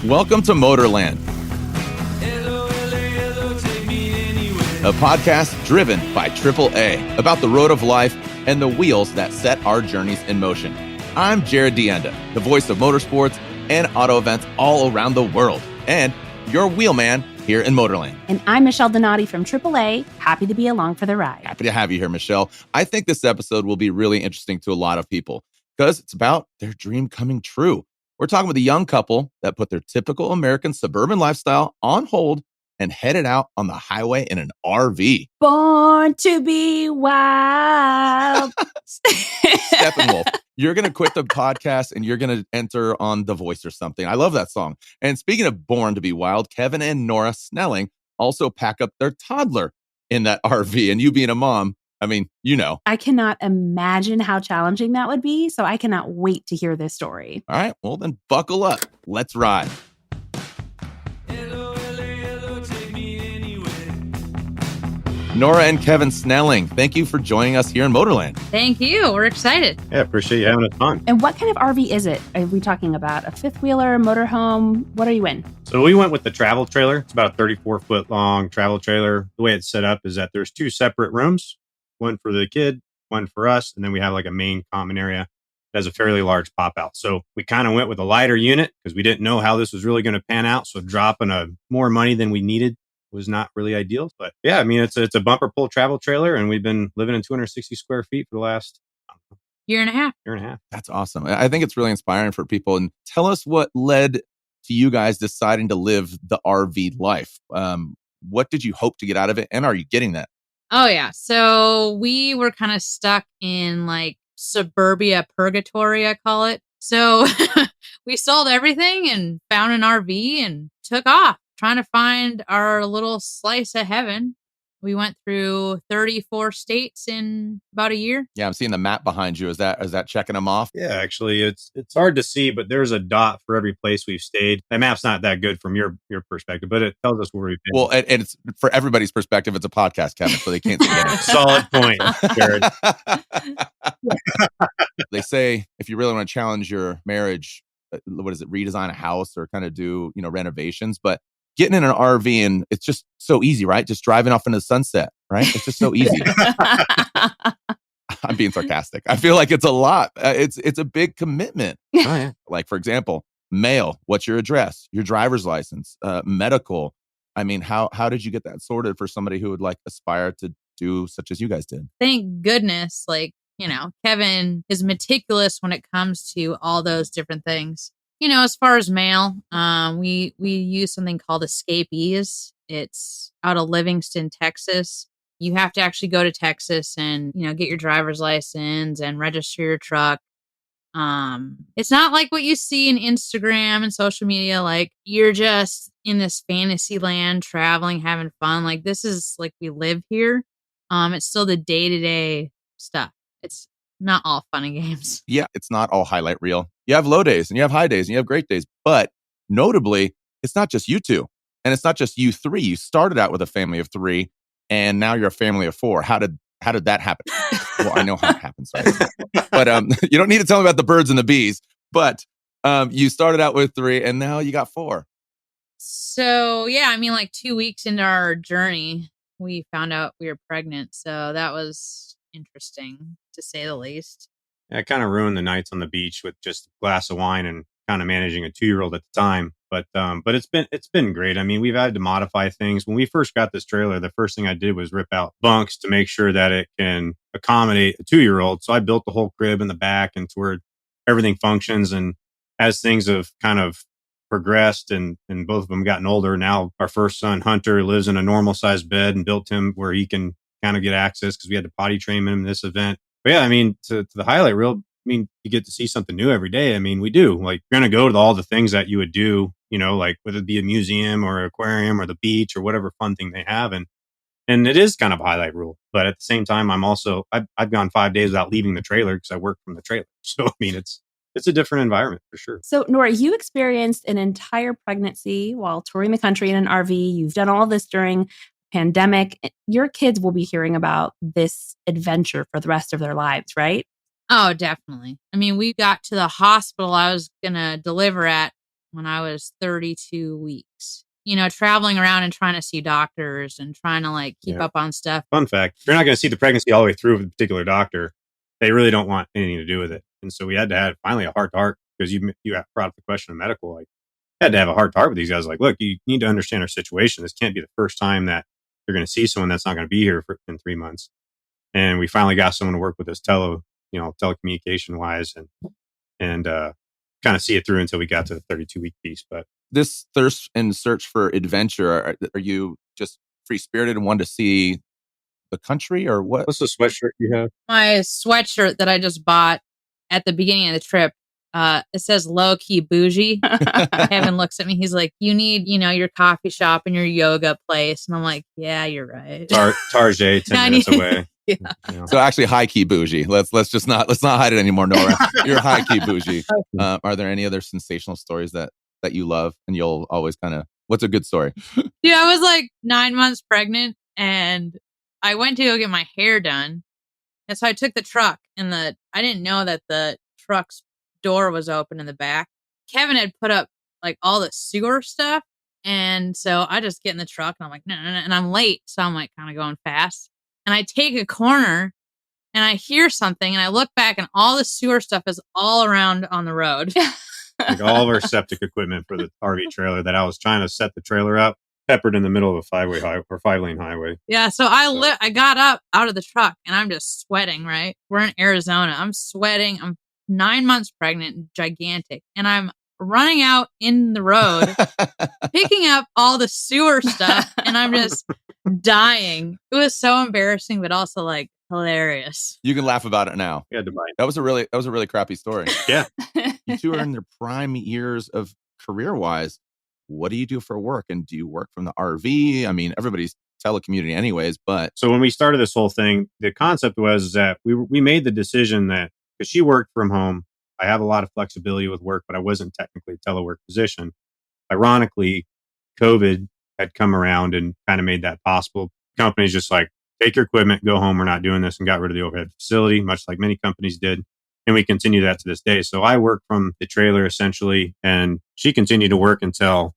Welcome to MotorLand, a podcast driven by AAA about the road of life and the wheels that set our journeys in motion. I'm Jarod the voice of motorsports and auto events all around the world, and your wheelman here in MotorLand. And I'm Michelle Donati from AAA. Happy to be along for the ride. Happy to have you here, Michelle. I think this episode will be really interesting to a lot of people because it's about their dream coming true. We're talking with a young couple that put their typical American suburban lifestyle on hold and headed out on the highway in an RV. Born to be wild. Steppenwolf, you're going to quit the podcast and you're going to enter on The Voice or something. I love that song. And speaking of Born to be Wild, Kevin and Nora Snelling also pack up their toddler in that RV. And you being a mom, I mean, you know. I cannot imagine how challenging that would be, so I cannot wait to hear this story. All right, well then buckle up. Let's ride. Nora and Kevin Snelling, thank you for joining us here in MotorLand. Thank you. We're excited. Yeah, appreciate you having us on. And what kind of RV is it? Are we talking about a fifth-wheeler, motorhome? What are you in? So we went with the travel trailer. It's about a 34-foot long travel trailer. The way it's set up is that there's two separate rooms, one for the kid, one for us, and then we have like a main common area that has a fairly large pop out. So we kind of went with a lighter unit because we didn't know how this was really going to pan out. So dropping more money than we needed was not really ideal. But yeah, I mean, it's a bumper pull travel trailer, and we've been living in 260 square feet for the last year and a half. That's awesome. I think it's really inspiring for people. And tell us what led to you guys deciding to live the RV life. What did you hope to get out of it? And are you getting that? Oh, yeah. So we were kind of stuck in like suburbia purgatory, I call it. So we sold everything and found an RV and took off, trying to find our little slice of heaven. We went through 34 states in about a year. Yeah, I'm seeing the map behind you. Is that checking them off? Yeah, actually, it's hard to see, but there's a dot for every place we've stayed. That map's not that good from your perspective, but it tells us where we've been. Well, and it's for everybody's perspective. It's a podcast, Kevin, so they can't see it. Solid point, Jared. They say if you really want to challenge your marriage, what is it? Redesign a house or kind of do renovations, but getting in an RV and it's just so easy, right? Just driving off into the sunset, right? It's just so easy. I'm being sarcastic. I feel like it's a lot. It's a big commitment. Oh, yeah. Like, for example, mail. What's your address? Your driver's license, medical. I mean, how did you get that sorted for somebody who would like aspire to do such as you guys did? Thank goodness, Kevin is meticulous when it comes to all those different things. As far as mail, we use something called escapees. It's out of Livingston, Texas. You have to actually go to Texas and, get your driver's license and register your truck. It's not like what you see in Instagram and social media. Like you're just in this fantasy land, traveling, having fun. Like this is like we live here. It's still the day-to-day stuff. It's not all fun and games. Yeah, it's not all highlight reel. You have low days and you have high days and you have great days. But notably, it's not just you two and it's not just you three. You started out with a family of three and now you're a family of four. How did that happen? Well, I know how it happens, right? But you don't need to tell me about the birds and the bees. But you started out with three and now you got four. So, yeah, 2 weeks into our journey, we found out we were pregnant. So that was interesting, to say the least. Yeah, it kind of ruined the nights on the beach with just a glass of wine and kind of managing a 2-year-old at the time. But it's been great. I mean, we've had to modify things. When we first got this trailer, the first thing I did was rip out bunks to make sure that it can accommodate a 2-year-old. So I built the whole crib in the back and to where everything functions. And as things have kind of progressed and both of them gotten older, now our first son, Hunter, lives in a normal sized bed and built him where he can kind of get access because we had to potty train him in this event. But yeah, to the highlight reel, you get to see something new every day. We do. Like, you're going to go to all the things that you would do, like whether it be a museum or aquarium or the beach or whatever fun thing they have. And it is kind of a highlight reel. But at the same time, I've gone 5 days without leaving the trailer because I work from the trailer. So, it's a different environment for sure. So, Nora, you experienced an entire pregnancy while touring the country in an RV. You've done all this during pandemic. Your kids will be hearing about this adventure for the rest of their lives, right? Oh, definitely. We got to the hospital I was going to deliver at when I was 32 weeks. You know, traveling around and trying to see doctors and trying to like keep up on stuff. Fun fact, if you're not going to see the pregnancy all the way through with a particular doctor, they really don't want anything to do with it. And so we had to have finally a heart to heart, because you brought up the question of medical. Like, I had to have a heart to heart with these guys. Like, look, you need to understand our situation. This can't be the first time that you're going to see someone that's not going to be here in 3 months. And we finally got someone to work with us telecommunication wise and kind of see it through until we got to the 32-week piece. But this thirst and search for adventure, are you just free spirited and want to see the country, or what? What's the sweatshirt you have? My sweatshirt that I just bought at the beginning of the trip, it says low key bougie. Kevin looks at me. He's like, you need, your coffee shop and your yoga place. And I'm like, yeah, you're right. Tarjay, 10 minutes away. Yeah. So actually high key bougie. Let's not hide it anymore, Nora. You're high key bougie. Are there any other sensational stories that you love and you'll always what's a good story? Dude, I was like 9 months pregnant and I went to go get my hair done. And so I took the truck and I didn't know that the truck's door was open in the back. Kevin had put up like all the sewer stuff. And so I just get in the truck and I'm like, no. And I'm late. So I'm like kind of going fast. And I take a corner and I hear something and I look back and all the sewer stuff is all around on the road. Like all of our septic equipment for the RV trailer that I was trying to set the trailer up, peppered in the middle of a 5-lane highway. Yeah. So I got up out of the truck and I'm just sweating, right? We're in Arizona. I'm sweating. I'm 9 months pregnant, gigantic. And I'm running out in the road, picking up all the sewer stuff. And I'm just dying. It was so embarrassing, but also like hilarious. You can laugh about it now. We had to buy it. That was a really crappy story. Yeah. You two are in their prime years of career-wise. What do you do for work? And do you work from the RV? I mean, everybody's telecommuting anyways, but... So when we started this whole thing, the concept was that we made the decision that, because she worked from home, I have a lot of flexibility with work, but I wasn't technically a telework position. Ironically, COVID had come around and kind of made that possible. Companies just like, take your equipment, go home, we're not doing this, and got rid of the overhead facility, much like many companies did. And we continue that to this day. So I work from the trailer essentially, and she continued to work until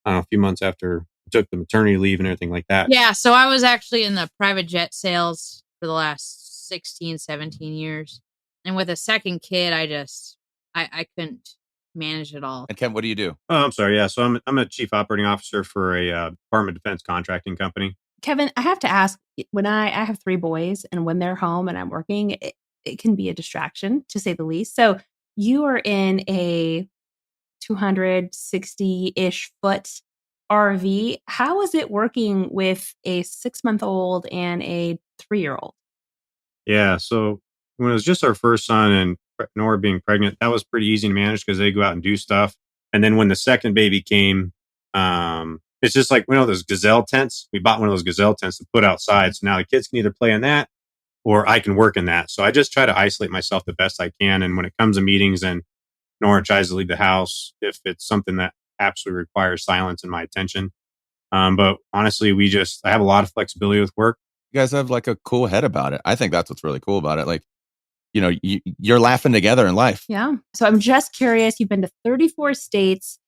a few months after I took the maternity leave and everything like that. Yeah. So I was actually in the private jet sales for the last 16, 17 years. And with a second kid, I couldn't manage it all. And Ken, what do you do? Oh, I'm sorry. Yeah. So I'm a chief operating officer for a Department of Defense contracting company. Kevin, I have to ask, when I have 3 boys and when they're home and I'm working, it can be a distraction to say the least. So you are in a 260-ish foot RV. How is it working with a 6-month-old and a 3-year-old? Yeah. So when it was just our first son and Nora being pregnant, that was pretty easy to manage because they go out and do stuff. And then when the second baby came, it's just like one of those gazelle tents. We bought one of those gazelle tents to put outside. So now the kids can either play in that or I can work in that. So I just try to isolate myself the best I can. And when it comes to meetings and Nora tries to leave the house, if it's something that absolutely requires silence and my attention. But honestly, I have a lot of flexibility with work. You guys have like a cool head about it. I think that's what's really cool about it. Like, you're laughing together in life. Yeah. So I'm just curious, you've been to 34 states.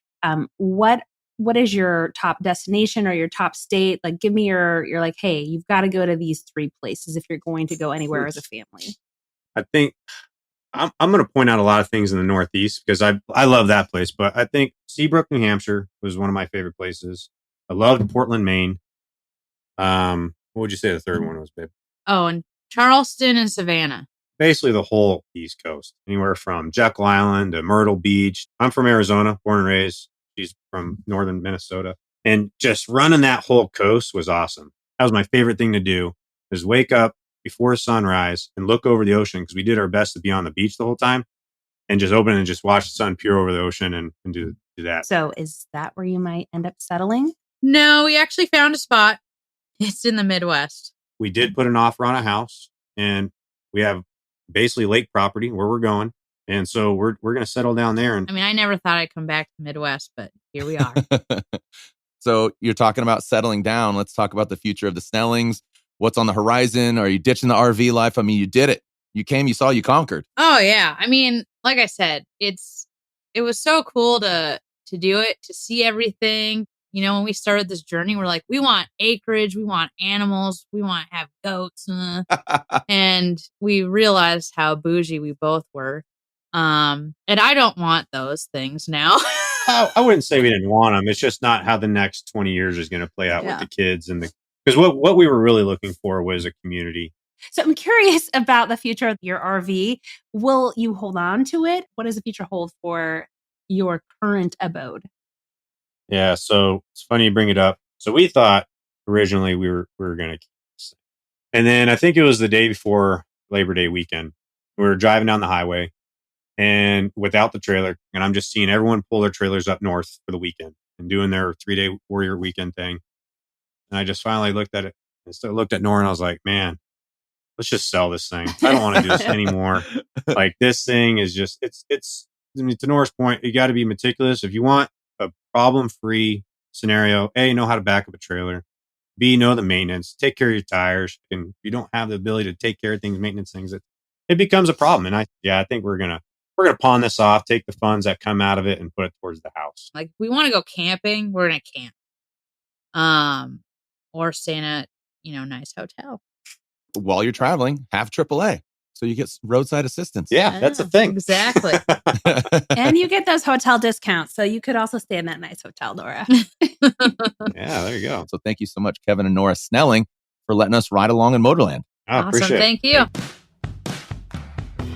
What is your top destination or your top state? Like, give me you're like, hey, you've got to go to these 3 places if you're going to go anywhere as a family. I think I'm going to point out a lot of things in the Northeast because I love that place. But I think Seabrook, New Hampshire was one of my favorite places. I loved Portland, Maine. What would you say the third one was, babe? Oh, and Charleston and Savannah. Basically the whole East Coast, anywhere from Jekyll Island to Myrtle Beach. I'm from Arizona, born and raised. She's from northern Minnesota. And just running that whole coast was awesome. That was my favorite thing to do, is wake up before sunrise and look over the ocean, because we did our best to be on the beach the whole time and just open and just watch the sun peer over the ocean and do that. So is that where you might end up settling? No, we actually found a spot. It's in the Midwest. We did put an offer on a house, and we have basically lake property where we're going. And so we're going to settle down there. And I mean, I never thought I'd come back to the Midwest, but here we are. So you're talking about settling down. Let's talk about the future of the Snellings. What's on the horizon? Are you ditching the RV life? I mean, you did it. You came, you saw, you conquered. Oh yeah. I mean, like I said, it was so cool to to do it, to see everything. You know, when we started this journey, we're like, we want acreage, we want animals, we want to have goats. And we realized how bougie we both were. And I don't want those things now. I wouldn't say we didn't want them. It's just not how the next 20 years is going to play out with the kids. Because what we were really looking for was a community. So I'm curious about the future of your RV. Will you hold on to it? What does the future hold for your current abode? Yeah, so it's funny you bring it up. So we thought originally we were going to keep this thing. And then I think it was the day before Labor Day weekend. We were driving down the highway and without the trailer. And I'm just seeing everyone pull their trailers up north for the weekend and doing their 3-day warrior weekend thing. And I just finally looked at it and so looked at Nora and I was like, man, let's just sell this thing. I don't want to do this anymore. Like this thing is just, it's I mean, to Nora's point, you got to be meticulous. If you want a problem-free scenario, A, know how to back up a trailer. B, know the maintenance. Take care of your tires. And if you don't have the ability to take care of things, maintenance things, it becomes a problem. And I think we're gonna pawn this off, take the funds that come out of it, and put it towards the house. Like we want to go camping, we're gonna camp, or stay in a nice hotel. While you're traveling, have AAA. So you get roadside assistance. Yeah, that's a thing. Exactly. And you get those hotel discounts. So you could also stay in that nice hotel, Nora. Yeah, there you go. So thank you so much, Kevin and Nora Snelling, for letting us ride along in MotorLand. Awesome. Appreciate it. Thank you.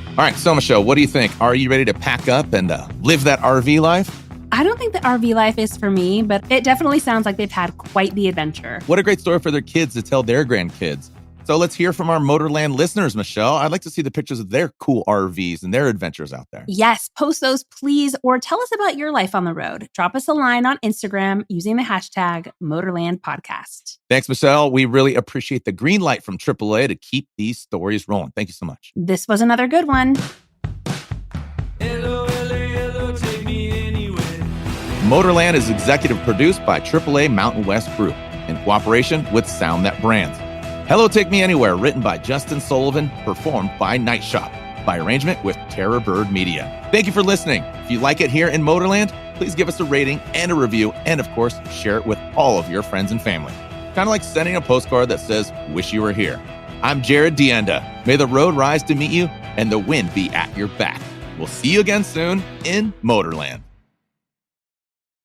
All right, so Michelle, what do you think? Are you ready to pack up and live that RV life? I don't think the RV life is for me, but it definitely sounds like they've had quite the adventure. What a great story for their kids to tell their grandkids. So let's hear from our MotorLand listeners, Michelle. I'd like to see the pictures of their cool RVs and their adventures out there. Yes, post those, please, or tell us about your life on the road. Drop us a line on Instagram using the hashtag MotorLandPodcast. Thanks, Michelle. We really appreciate the green light from AAA to keep these stories rolling. Thank you so much. This was another good one. MotorLand is executive produced by AAA Mountain West Group in cooperation with Sound That Brands. Hello, Take Me Anywhere, written by Justin Sullivan, performed by Night Shop, by arrangement with Terror Bird Media. Thank you for listening. If you like it here in MotorLand, please give us a rating and a review, and of course, share it with all of your friends and family. Kind of like sending a postcard that says, wish you were here. I'm Jarod D'Anda. May the road rise to meet you and the wind be at your back. We'll see you again soon in MotorLand.